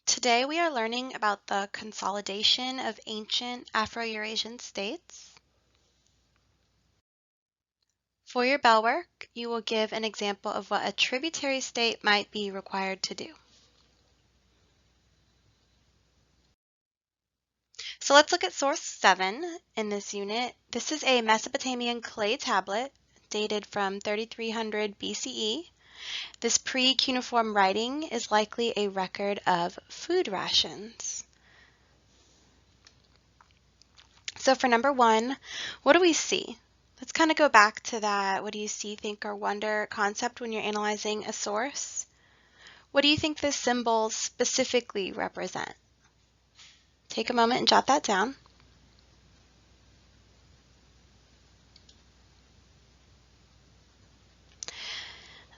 Today we are learning about the consolidation of ancient Afro Eurasian states. For your bell work, you will give an example of what a tributary state might be required to do. So let's look at source 7 in this unit. This is a Mesopotamian clay tablet dated from 3300 BCE. This pre-cuneiform writing is likely a record of food rations. So for number 1, what do we see? Let's kind of go back to that what do you see, think, or wonder concept when you're analyzing a source. What do you think the symbols specifically represent? Take a moment and jot that down.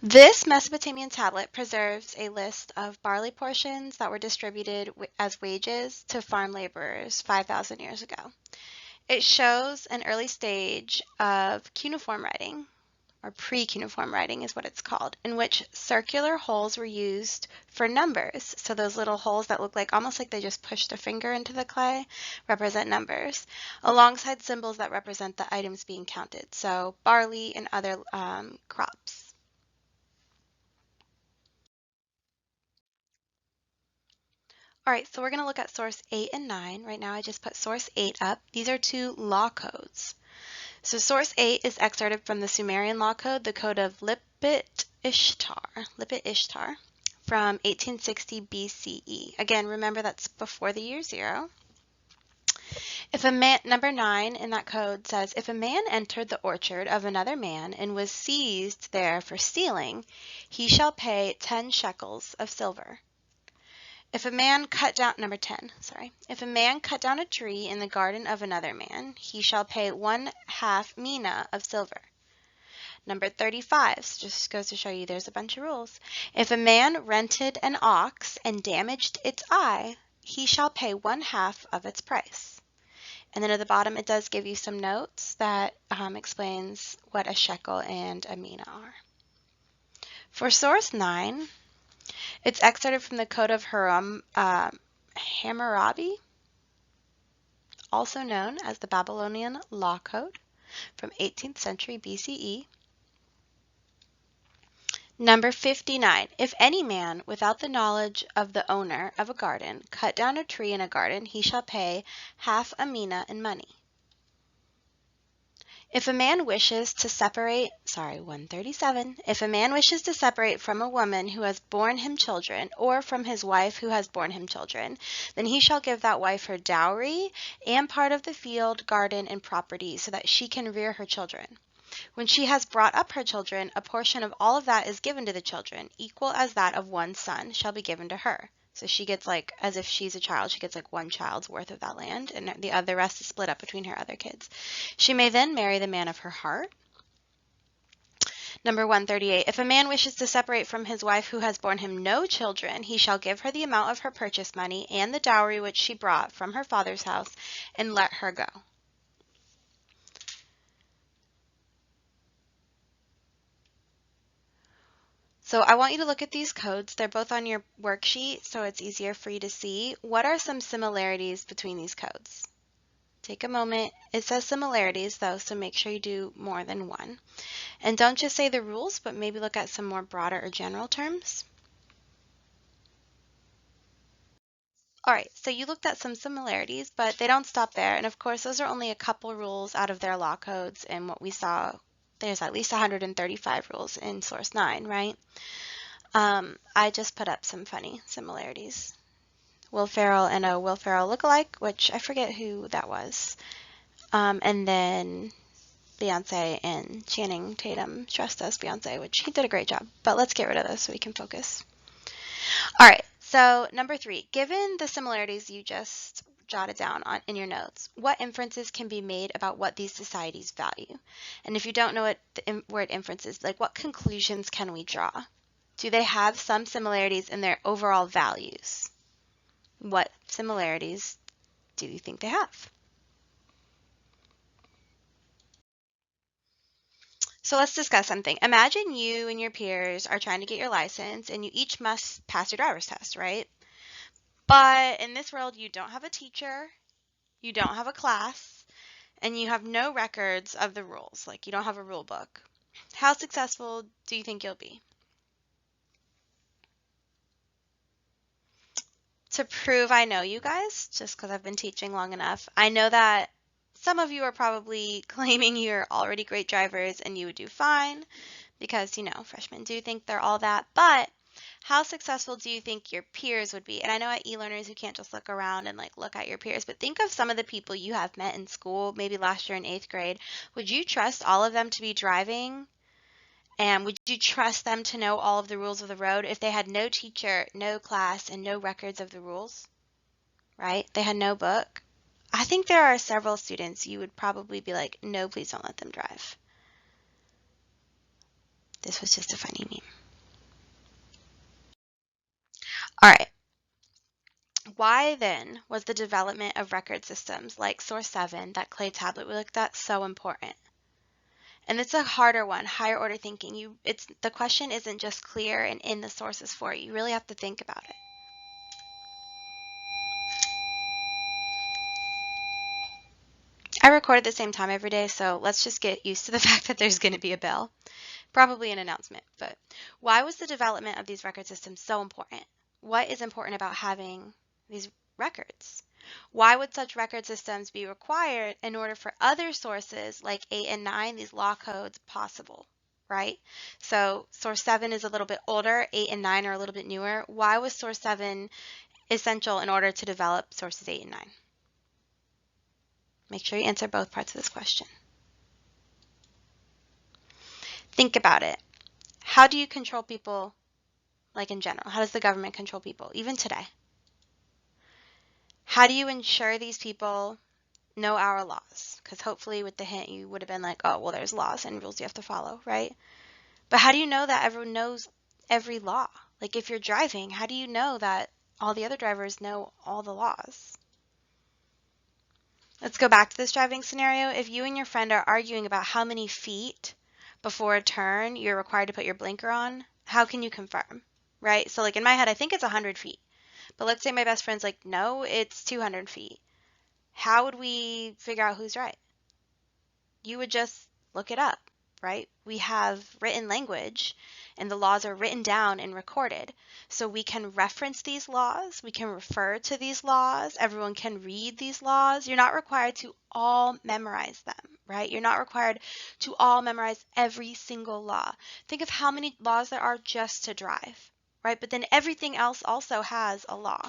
This Mesopotamian tablet preserves a list of barley portions that were distributed as wages to farm laborers 5,000 years ago. It shows an early stage of cuneiform writing, or pre-cuneiform writing is what it's called, in which circular holes were used for numbers. So those little holes that look like almost like they just pushed a finger into the clay represent numbers, alongside symbols that represent the items being counted, so barley and other crops. All right, so we're going to look at source 8 and 9. Right now I just put source 8 up. These are two law codes. So source 8 is excerpted from the Sumerian law code, the code of Lipit-Ishtar from 1860 BCE. Again, remember that's before the year 0. If a man, number 9 in that code says, if a man entered the orchard of another man and was seized there for stealing, he shall pay 10 shekels of silver. If a man cut down, number 10, sorry. If a man cut down a tree in the garden of another man, he shall pay 1/2 mina of silver. Number 35, so just goes to show you there's a bunch of rules. If a man rented an ox and damaged its eye, he shall pay 1/2 of its price. And then at the bottom it does give you some notes that explains what a shekel and a mina are. For source 9, it's excerpted from the Code of Hammurabi, also known as the Babylonian Law Code, from 18th century BCE. Number 59, if any man, without the knowledge of the owner of a garden, cut down a tree in a garden, he shall pay 1/2 a mina in money. If a man wishes to separate, 137, if a man wishes to separate from a woman who has borne him children, or from his wife who has borne him children, then he shall give that wife her dowry and part of the field, garden, and property, so that she can rear her children. When she has brought up her children, a portion of all of that is given to the children, equal as that of one son shall be given to her. So she gets like, as if she's a child, she gets like one child's worth of that land, and the rest is split up between her other kids. She may then marry the man of her heart. Number 138, if a man wishes to separate from his wife who has borne him no children, he shall give her the amount of her purchase money and the dowry which she brought from her father's house, and let her go. So I want you to look at these codes. They're both on your worksheet, so it's easier for you to see. What are some similarities between these codes? Take a moment. It says similarities, though, so make sure you do more than one. And don't just say the rules, but maybe look at some more broader or general terms. All right, so you looked at some similarities, but they don't stop there. And of course, those are only a couple rules out of their law codes. And what we saw, there's at least 135 rules in source 9, right? I just put up some funny similarities. Will Ferrell and a Will Ferrell lookalike, which I forget who that was. And then Beyonce and Channing Tatum dressed as Beyonce, which he did a great job. But let's get rid of this so we can focus. All right, so number 3, given the similarities you just jotted down in your notes, what inferences can be made about what these societies value? And if you don't know what the word inference is, like what conclusions can we draw? Do they have some similarities in their overall values? What similarities do you think they have? So let's discuss something. Imagine you and your peers are trying to get your license and you each must pass your driver's test, right? But in this world, you don't have a teacher, you don't have a class, and you have no records of the rules. Like, you don't have a rule book. How successful do you think you'll be? To prove I know you guys, just because I've been teaching long enough, I know that some of you are probably claiming you're already great drivers and you would do fine because, you know, freshmen do think they're all that. But how successful do you think your peers would be? And I know at e-learners you can't just look around and like look at your peers, but think of some of the people you have met in school, maybe last year in 8th grade. Would you trust all of them to be driving? And would you trust them to know all of the rules of the road if they had no teacher, no class, and no records of the rules? Right? They had no book. I think there are several students you would probably be like, no, please don't let them drive. This was just a funny meme. All right. Why then was the development of record systems like Source 7, that clay tablet we looked at, so important? And it's a harder one, higher order thinking. The question isn't just clear and in the sources for you. You really have to think about it. I record at the same time every day, so let's just get used to the fact that there's going to be a bell. Probably an announcement, but why was the development of these record systems so important? What is important about having these records? Why would such record systems be required in order for other sources like 8 and 9, these law codes, possible, right? So source 7 is a little bit older, 8 and 9 are a little bit newer. Why was source 7 essential in order to develop sources 8 and 9? Make sure you answer both parts of this question. Think about it. How do you control people, like in general? How does the government control people, even today? How do you ensure these people know our laws? Because hopefully with the hint you would have been like, oh, well, there's laws and rules you have to follow, right? But how do you know that everyone knows every law? Like if you're driving, how do you know that all the other drivers know all the laws? Let's go back to this driving scenario. If you and your friend are arguing about how many feet before a turn you're required to put your blinker on, how can you confirm, right? So like in my head, I think it's 100 feet. But let's say my best friend's like, no, it's 200 feet. How would we figure out who's right? You would just look it up, right? We have written language and the laws are written down and recorded. So we can reference these laws, we can refer to these laws, everyone can read these laws. You're not required to all memorize them, right? You're not required to all memorize every single law. Think of how many laws there are just to drive, right? But then everything else also has a law.